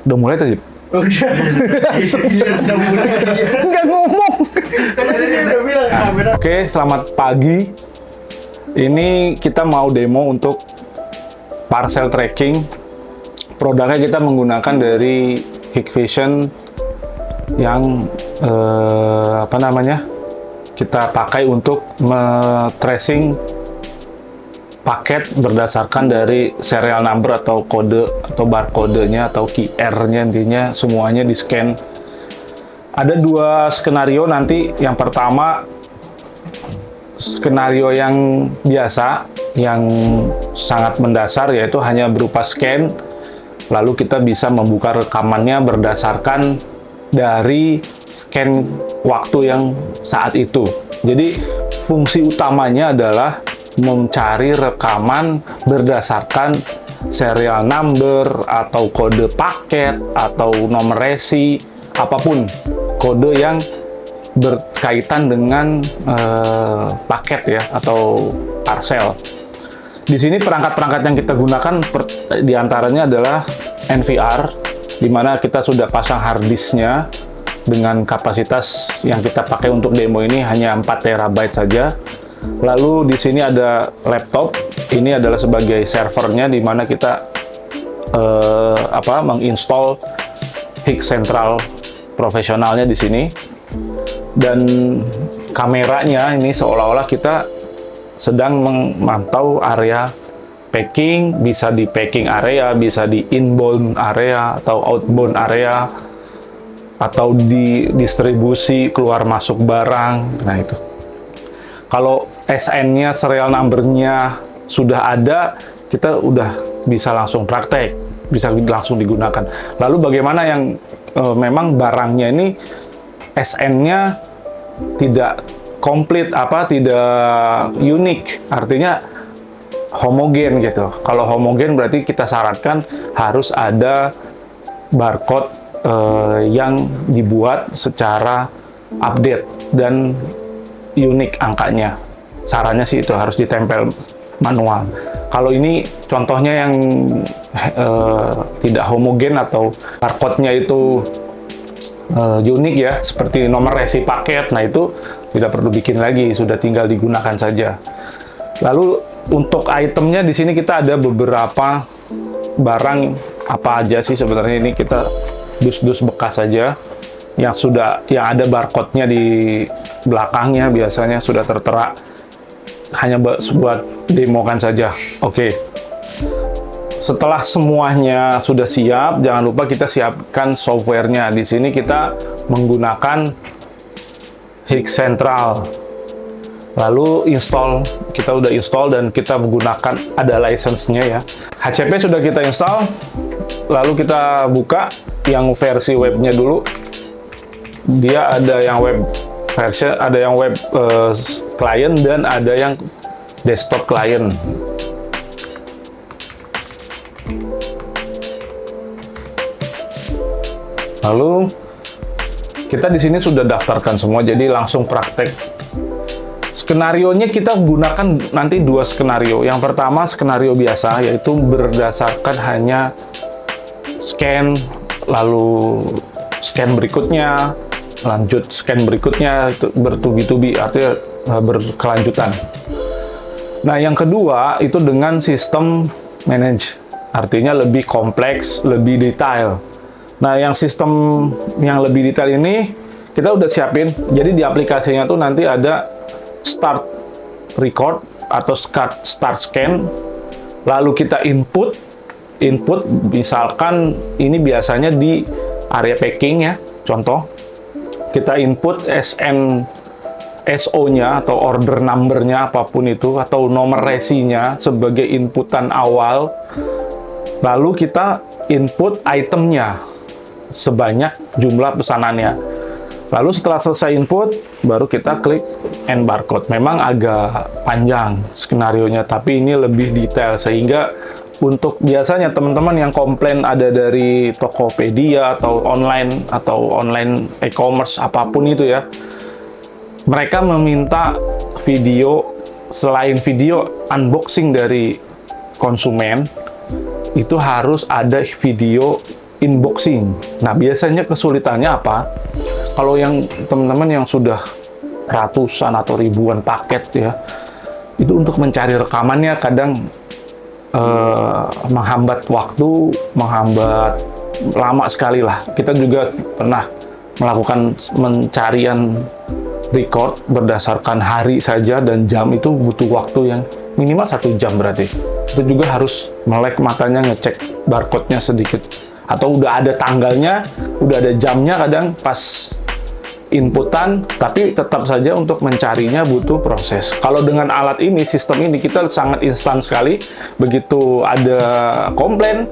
Udah mulai tadi? Udah mulai. Nggak ngomong. Kan tadi saya udah bilang kamera. Oke, selamat pagi. Ini kita mau demo untuk parcel tracking. Produknya kita menggunakan dari Hikvision yang kita pakai untuk tracing paket berdasarkan dari serial number atau kode atau barcode-nya atau QR-nya, intinya semuanya di scan. Ada dua skenario nanti. Yang pertama skenario yang biasa, yang sangat mendasar, yaitu hanya berupa scan, lalu kita bisa membuka rekamannya berdasarkan dari scan waktu yang saat itu. Jadi fungsi utamanya adalah mencari rekaman berdasarkan serial number atau kode paket atau nomor resi, apapun kode yang berkaitan dengan paket ya atau parcel. Di sini perangkat-perangkat yang kita gunakan diantaranya adalah NVR, di mana kita sudah pasang hard disknya dengan kapasitas yang kita pakai untuk demo ini hanya 4 TB saja. Lalu di sini ada laptop, ini adalah sebagai servernya, di mana kita menginstall HIK Central profesionalnya di sini. Dan kameranya ini seolah-olah kita sedang memantau area packing, bisa di packing area, bisa di inbound area atau outbound area, atau di distribusi keluar masuk barang. Nah itu. Kalau SN-nya, serial number-nya sudah ada, kita udah bisa langsung praktek, bisa langsung digunakan. Lalu bagaimana yang memang barangnya ini SN-nya tidak komplit, tidak unik, artinya homogen gitu. Kalau homogen berarti kita syaratkan harus ada barcode yang dibuat secara update dan unik angkanya. Caranya sih itu harus ditempel manual. Kalau ini contohnya yang tidak homogen atau barcode-nya itu unik ya, seperti nomor resi paket. Nah itu tidak perlu bikin lagi, sudah tinggal digunakan saja. Lalu untuk itemnya di sini kita ada beberapa barang, apa aja sih sebenarnya, ini kita dus-dus bekas saja yang ada barcode-nya di belakangnya, biasanya sudah tertera, hanya buat demokan saja. Oke. Setelah semuanya sudah siap, jangan lupa kita siapkan softwarenya. Di sini kita menggunakan HIK Central. Lalu install, kita udah install dan kita menggunakan, ada license-nya ya. HCP sudah kita install. Lalu kita buka yang versi webnya dulu. Dia ada yang web versi, ada yang web client dan ada yang desktop client. Lalu kita di sini sudah daftarkan semua, jadi langsung praktek. Skenarionya kita gunakan nanti dua skenario. Yang pertama skenario biasa, yaitu berdasarkan hanya scan, lalu scan berikutnya, lanjut scan berikutnya, itu bertubi-tubi, artinya berkelanjutan. Nah yang kedua itu dengan sistem manage, artinya lebih kompleks, lebih detail. Nah, yang sistem yang lebih detail ini kita udah siapin. Jadi di aplikasinya tuh nanti ada start record atau start scan. Lalu kita input misalkan ini biasanya di area packing ya. Contoh, kita input SO-nya atau order number-nya apapun itu, atau nomor resinya sebagai inputan awal. Lalu kita input itemnya sebanyak jumlah pesanannya. Lalu setelah selesai input, baru kita klik end barcode. Memang agak panjang skenarionya, tapi ini lebih detail, sehingga untuk biasanya teman-teman yang komplain ada dari Tokopedia atau online e-commerce apapun itu ya, mereka meminta video, selain video unboxing dari konsumen, itu harus ada video inboxing. Nah, biasanya kesulitannya apa? Kalau yang teman-teman yang sudah ratusan atau ribuan paket ya, itu untuk mencari rekamannya kadang menghambat waktu, menghambat lama sekali lah. Kita juga pernah melakukan pencarian record berdasarkan hari saja dan jam, itu butuh waktu yang minimal 1 jam berarti. Itu juga harus melek matanya, ngecek barcode-nya sedikit. Atau udah ada tanggalnya, udah ada jamnya kadang pas inputan, tapi tetap saja untuk mencarinya butuh proses. Kalau dengan alat ini, sistem ini, kita sangat instan sekali. Begitu ada komplain,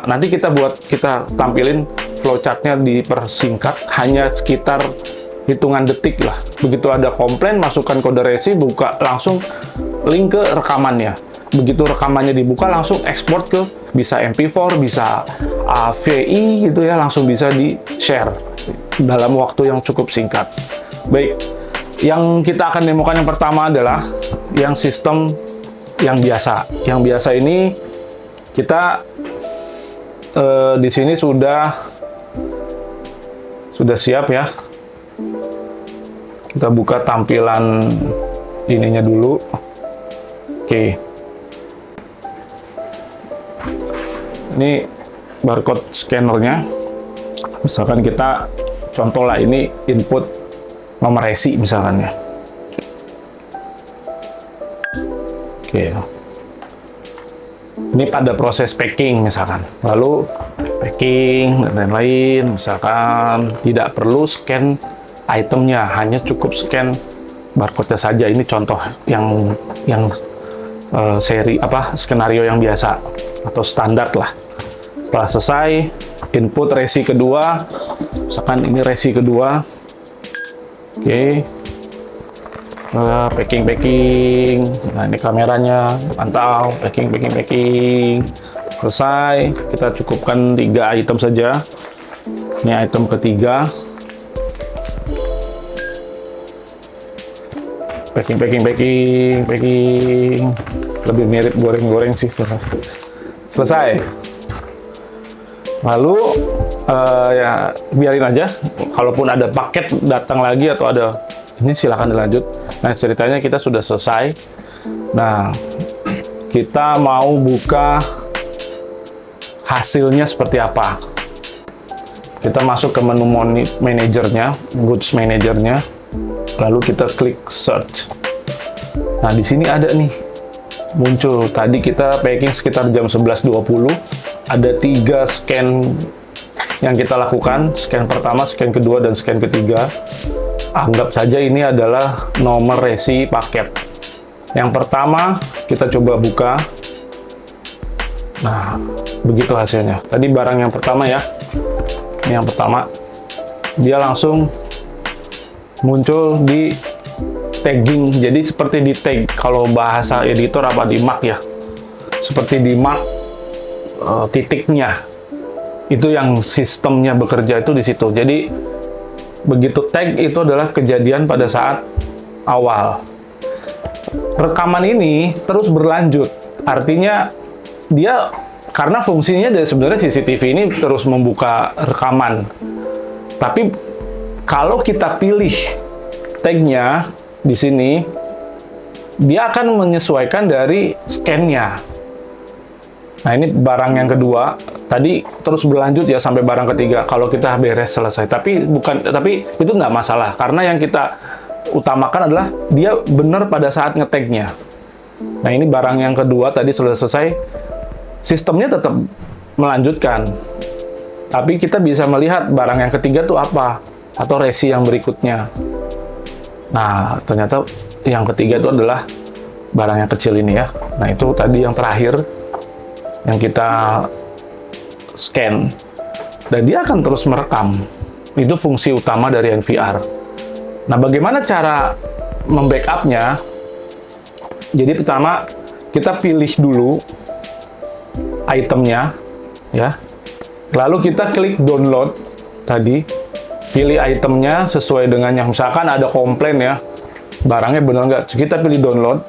nanti kita tampilin flowchart-nya dipersingkat, hanya sekitar hitungan detik lah. Begitu ada komplain, masukkan kode resi, buka langsung link ke rekamannya. Begitu rekamannya dibuka, langsung ekspor ke bisa MP4, bisa AVI gitu ya, langsung bisa di-share dalam waktu yang cukup singkat. Baik, yang kita akan demokan yang pertama adalah yang sistem yang biasa. Yang biasa ini kita di sini sudah siap ya. Kita buka tampilan ininya dulu. Oke. Ini barcode scannernya. Misalkan kita contoh lah, ini input nomor resi misalkan ya. Oke. Ini pada proses packing misalkan. Lalu packing dan lain-lain, misalkan tidak perlu scan itemnya, hanya cukup scan barcode-nya saja. Ini contoh yang skenario yang biasa atau standar lah. Setelah selesai, input resi kedua, misalkan ini resi kedua. Oke. Packing. Nah, ini kameranya, pantau, packing. Selesai, kita cukupkan 3 item saja. Ini item ketiga. Packing. Lebih mirip goreng-goreng sih. Selesai. Lalu ya biarin aja. Kalaupun ada paket datang lagi atau ada ini, silakan dilanjut. Nah, ceritanya kita sudah selesai. Nah, kita mau buka hasilnya seperti apa. Kita masuk ke menu manajernya, goods manajernya. Lalu kita klik search. Nah, di sini ada nih muncul. Tadi kita packing sekitar jam 11.20. Ada 3 scan yang kita lakukan. Scan pertama, scan kedua, dan scan ketiga. Anggap saja ini adalah nomor resi paket. Yang pertama, kita coba buka. Nah, begitu hasilnya. Tadi barang yang pertama ya. Ini yang pertama. Dia langsung muncul di tagging. Jadi seperti di tag kalau bahasa editor apa di mark ya. Seperti di mark titiknya. Itu yang sistemnya bekerja itu di situ. Jadi begitu tag itu adalah kejadian pada saat awal. Rekaman ini terus berlanjut. Artinya dia, karena fungsinya sebenarnya CCTV ini terus membuka rekaman. Tapi kalau kita pilih tagnya di sini, dia akan menyesuaikan dari scan-nya. Nah, ini barang yang kedua. Tadi terus berlanjut ya sampai barang ketiga. Kalau kita beres selesai. Tapi itu nggak masalah, karena yang kita utamakan adalah dia benar pada saat ngetagnya. Nah, ini barang yang kedua tadi sudah selesai. Sistemnya tetap melanjutkan. Tapi kita bisa melihat barang yang ketiga itu apa, atau resi yang berikutnya. Nah, ternyata yang ketiga itu adalah barang yang kecil ini ya. Nah, itu tadi yang terakhir yang kita scan, dan dia akan terus merekam. Itu fungsi utama dari NVR. Nah, bagaimana cara membackupnya? Jadi pertama kita pilih dulu itemnya ya, lalu kita klik download. Tadi pilih itemnya sesuai dengan yang, misalkan ada komplain ya, barangnya benar nggak, kita pilih download.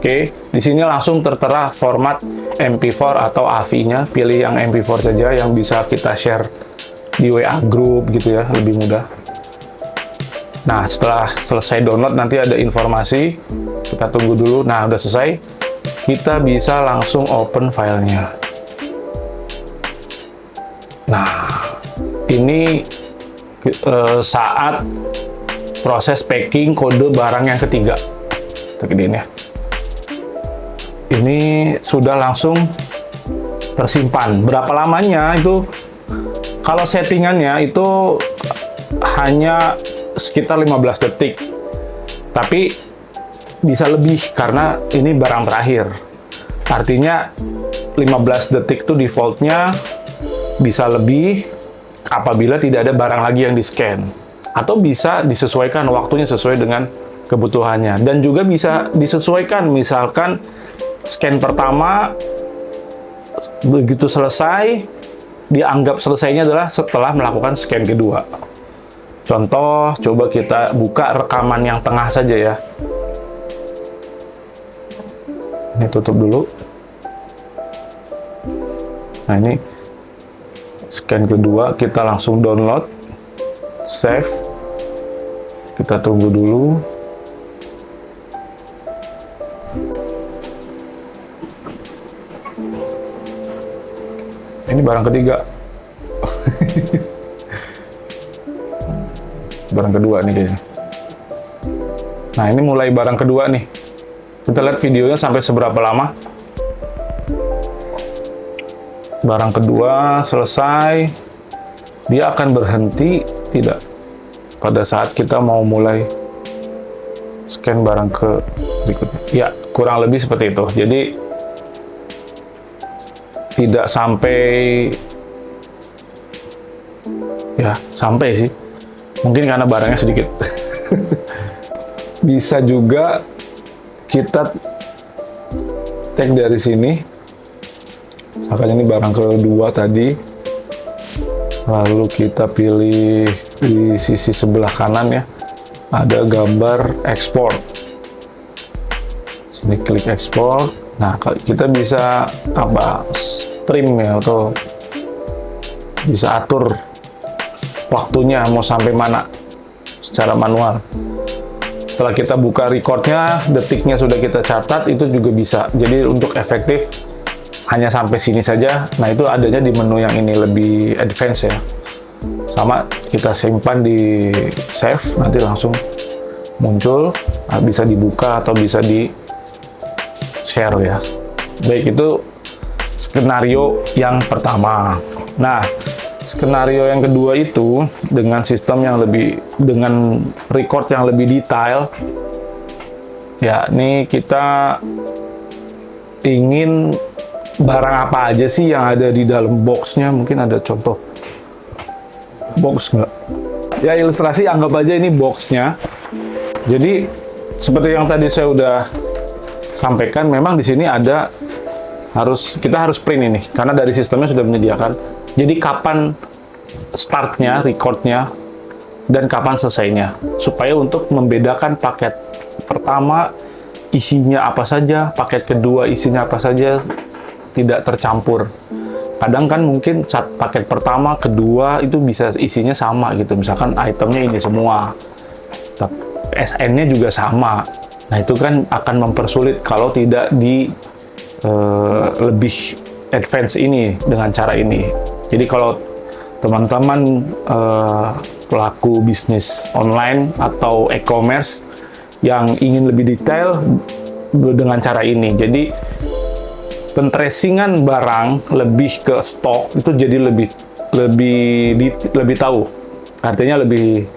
Oke, di sini langsung tertera format MP4 atau AVI-nya, pilih yang MP4 saja yang bisa kita share di WA group gitu ya, lebih mudah. Nah, setelah selesai download nanti ada informasi, kita tunggu dulu. Nah, udah selesai, kita bisa langsung open filenya. Nah, ini saat proses packing kode barang yang ketiga. Begini ya. Ini sudah langsung tersimpan. Berapa lamanya itu? Kalau settingannya itu hanya sekitar 15 detik. Tapi bisa lebih karena ini barang terakhir. Artinya 15 detik itu defaultnya, bisa lebih apabila tidak ada barang lagi yang di-scan. Atau bisa disesuaikan waktunya sesuai dengan kebutuhannya. Dan juga bisa disesuaikan, misalkan scan pertama, begitu selesai, dianggap selesainya adalah setelah melakukan scan kedua. Contoh, coba kita buka rekaman yang tengah saja ya. Ini tutup dulu. Nah, ini scan kedua, kita langsung download, save. Kita tunggu dulu. Ini barang ketiga. Barang kedua nih kayaknya. Nah, ini mulai barang kedua nih. Kita lihat videonya sampai seberapa lama. Barang kedua selesai. Dia akan berhenti tidak pada saat kita mau mulai scan barang ke berikutnya. Ya, kurang lebih seperti itu. Jadi tidak sampai, ya sampai sih. Mungkin karena barangnya sedikit. Bisa juga kita tag dari sini. Misalkan ini barang kedua tadi. Lalu kita pilih di sisi sebelah kanan ya. Ada gambar export. Sini klik export. Nah, kita bisa apa? Stream ya, atau bisa atur waktunya mau sampai mana secara manual. Setelah kita buka recordnya, detiknya sudah kita catat, itu juga bisa. Jadi untuk efektif hanya sampai sini saja. Nah, itu adanya di menu yang ini, lebih advance ya. Sama kita simpan di save, nanti langsung muncul, bisa dibuka atau bisa di share ya. Baik, itu skenario yang pertama. Nah, skenario yang kedua itu dengan sistem yang lebih, dengan record yang lebih detail. Ya, ini kita ingin barang apa aja sih yang ada di dalam boxnya. Mungkin ada contoh box nggak? Ya, ilustrasi, anggap aja ini boxnya. Jadi seperti yang tadi saya udah sampaikan, memang di sini ada kita harus print ini karena dari sistemnya sudah menyediakan. Jadi kapan startnya, recordnya, dan kapan selesainya, supaya untuk membedakan paket pertama isinya apa saja, paket kedua isinya apa saja, tidak tercampur. Kadang kan mungkin saat paket pertama, kedua itu bisa isinya sama gitu, misalkan itemnya ini semua, SN-nya juga sama. Nah, itu kan akan mempersulit kalau tidak di lebih advance ini dengan cara ini. Jadi kalau teman-teman pelaku bisnis online atau e-commerce yang ingin lebih detail dengan cara ini, jadi pentracingan barang lebih ke stok itu jadi lebih tahu, artinya lebih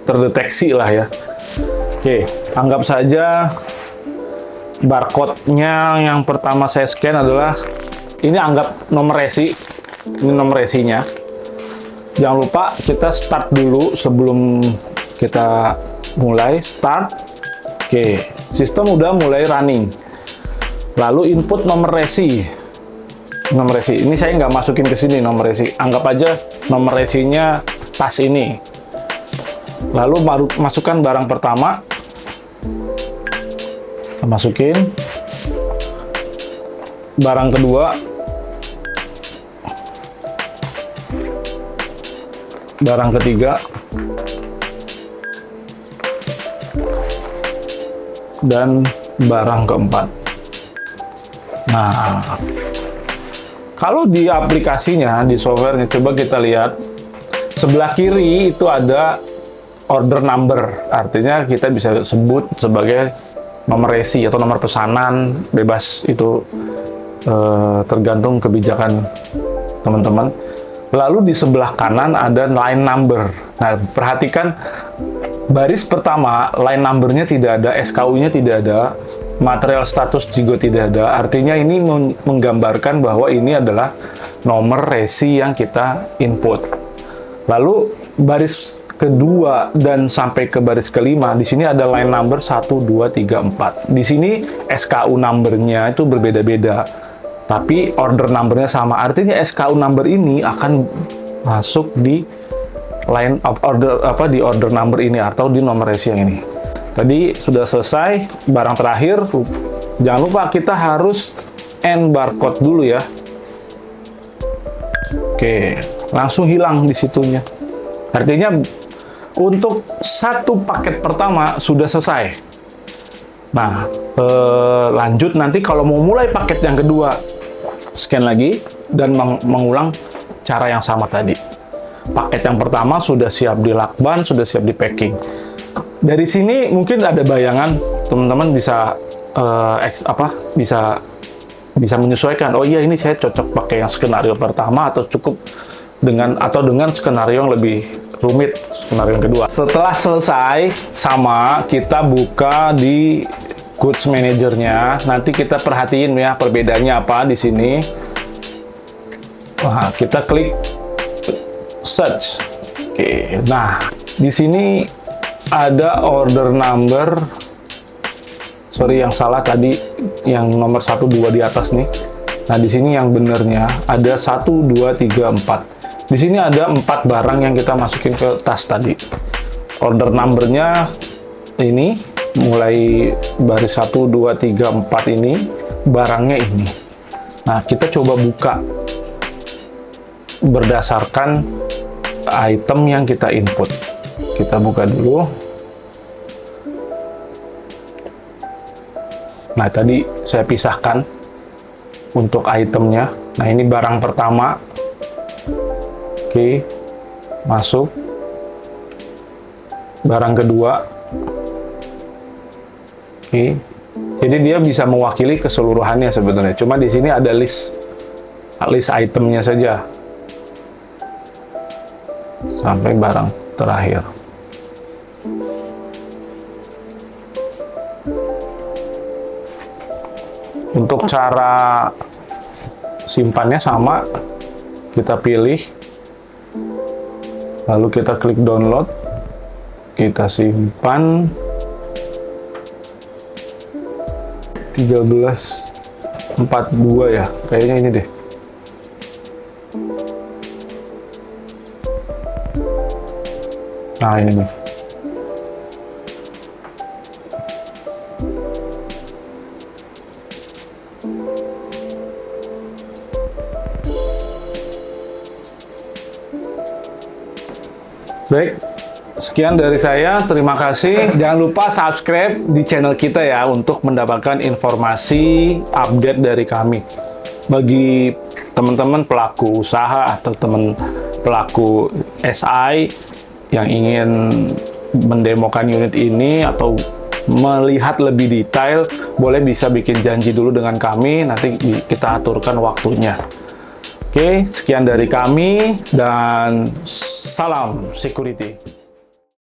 terdeteksi lah ya. Oke, anggap saja barcode-nya yang pertama saya scan adalah ini, anggap nomor resi. Ini nomor resinya. Jangan lupa kita start dulu sebelum kita mulai start. Oke, sistem udah mulai running. Lalu input nomor resi. Nomor resi. Ini saya nggak masukin ke sini nomor resi. Anggap aja nomor resinya tas ini. Lalu baru masukkan barang pertama. Masukin. barang kedua, barang ketiga, dan barang keempat. Nah, kalau di aplikasinya, di softwarenya, coba kita lihat sebelah kiri itu ada order number, artinya kita bisa sebut sebagai nomor resi atau nomor pesanan, bebas itu tergantung kebijakan teman-teman. Lalu di sebelah kanan ada line number. Nah, perhatikan baris pertama, line numbernya tidak ada, SKU-nya tidak ada, material status juga tidak ada. Artinya ini menggambarkan bahwa ini adalah nomor resi yang kita input. Lalu baris kedua dan sampai ke baris kelima, di sini ada line number 1, 2, 3, 4. Di sini SKU numbernya itu berbeda-beda, tapi order numbernya sama. Artinya SKU number ini akan masuk di line of order, di order number ini atau di nomor resi yang ini. Tadi sudah selesai barang terakhir. Jangan lupa kita harus end barcode dulu ya. Oke, langsung hilang di situnya. Artinya untuk satu paket pertama sudah selesai. Nah, lanjut nanti kalau mau mulai paket yang kedua, scan lagi dan mengulang cara yang sama tadi. Paket yang pertama sudah siap di lakban, sudah siap di packing. Dari sini mungkin ada bayangan, teman-teman bisa bisa menyesuaikan. Oh iya, ini saya cocok pakai yang skenario pertama atau cukup dengan skenario yang lebih rumit, skenario yang kedua. Setelah selesai, sama kita buka di Goods Manager-nya. Nanti kita perhatiin ya perbedaannya apa di sini. Nah, kita klik search. Oke, nah di sini ada order number. Sorry, yang salah tadi, yang nomor 1, 2 di atas nih. Nah, di sini yang benernya ada 1, 2, 3, 4. Di sini ada 4 barang yang kita masukin ke tas tadi. Order numbernya ini, mulai baris 1, 2, 3, 4 ini, barangnya ini. Nah, kita coba buka berdasarkan item yang kita input. Kita buka dulu. Nah, tadi saya pisahkan untuk itemnya. Nah, ini barang pertama. Oke, masuk. Barang kedua. Oke. Jadi dia bisa mewakili keseluruhannya sebenarnya. Cuma di sini ada list itemnya saja. Sampai barang terakhir. Untuk cara simpannya sama, kita pilih, lalu kita klik download, kita simpan 1342 ya, kayaknya ini deh. Nah, ini nih. Baik, sekian dari saya. Terima kasih. Jangan lupa subscribe di channel kita ya untuk mendapatkan informasi update dari kami. Bagi teman-teman pelaku usaha atau teman pelaku SI yang ingin mendemokan unit ini atau melihat lebih detail, boleh bisa bikin janji dulu dengan kami, nanti kita aturkan waktunya. Oke, sekian dari kami dan salam security.